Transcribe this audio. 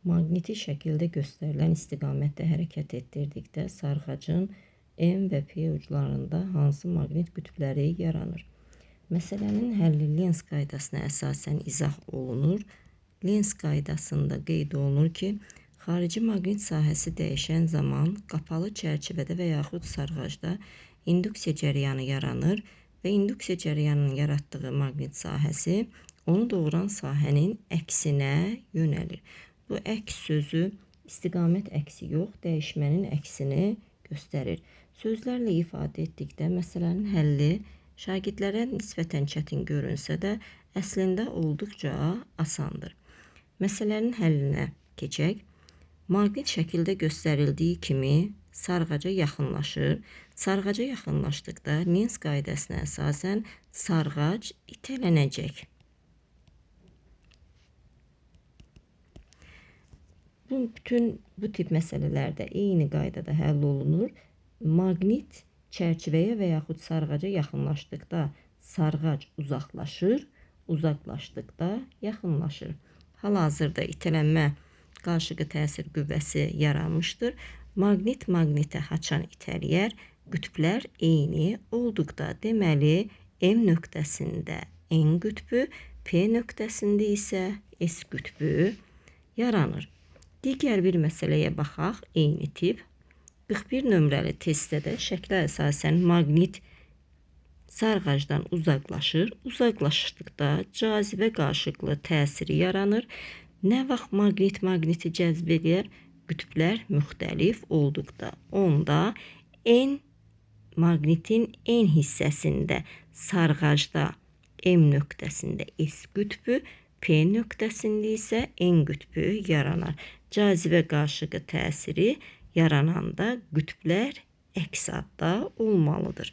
Maqniti şəkildə göstərilən istiqamətdə hərəkət etdirdikdə sarğacın M və P uclarında hansı maqnit qütbləri yaranır? Məsələnin həlli Lens qaydasına əsasən izah olunur. Lens qaydasında qeyd olunur ki, xarici maqnit sahəsi dəyişən zaman qapalı çərçivədə və yaxud sarğacda induksiya cərəyanı yaranır və induksiya cərəyanının yaratdığı maqnit sahəsi onu doğuran sahənin əksinə yönəlir. Bu əks sözü istiqamət əksi yox, dəyişmənin əksini göstərir. Sözlərlə ifadə etdikdə məsələnin həlli şagirdlərə nisbətən çətin görünsə də əslində olduqca asandır. Məsələnin həllinə keçək. Maqnit şəkildə göstərildiyi kimi sarğaca yaxınlaşır. Sarğaca yaxınlaşdıqda Lens qaydasına əsasən sarğac itələnəcək. Bütün bu tip məsələlərdə eyni qaydada həll olunur. Maqnit çərçivəyə və yaxud sarğaca yaxınlaşdıqda sarğac uzaqlaşır, uzaqlaşdıqda yaxınlaşır. Hal-hazırda itələnmə qarşıqı təsir qüvvəsi yaranmışdır. Maqnit maqnitə haçan itələyər, qütblər eyni olduqda, deməli M nöqtəsində N qütbü, P nöqtəsində isə S qütbü yaranır. Digər bir məsələyə baxaq, eyni tip. 41 nömrəli testdə də şəklə əsasən maqnit sarğacdan uzaqlaşır. Uzaqlaşdıqda cazibə qarşılıqlı təsiri yaranır. Nə vaxt maqnit maqniti cəzb edir? Qütblər müxtəlif olduqda. Onda N maqnitin N hissəsində sarğacda M nöqtəsində S qütbü, P nöqtəsində isə N qütbü yaranar. Cazibə qarşıqı təsiri yarananda qütblər əks adda olmalıdır.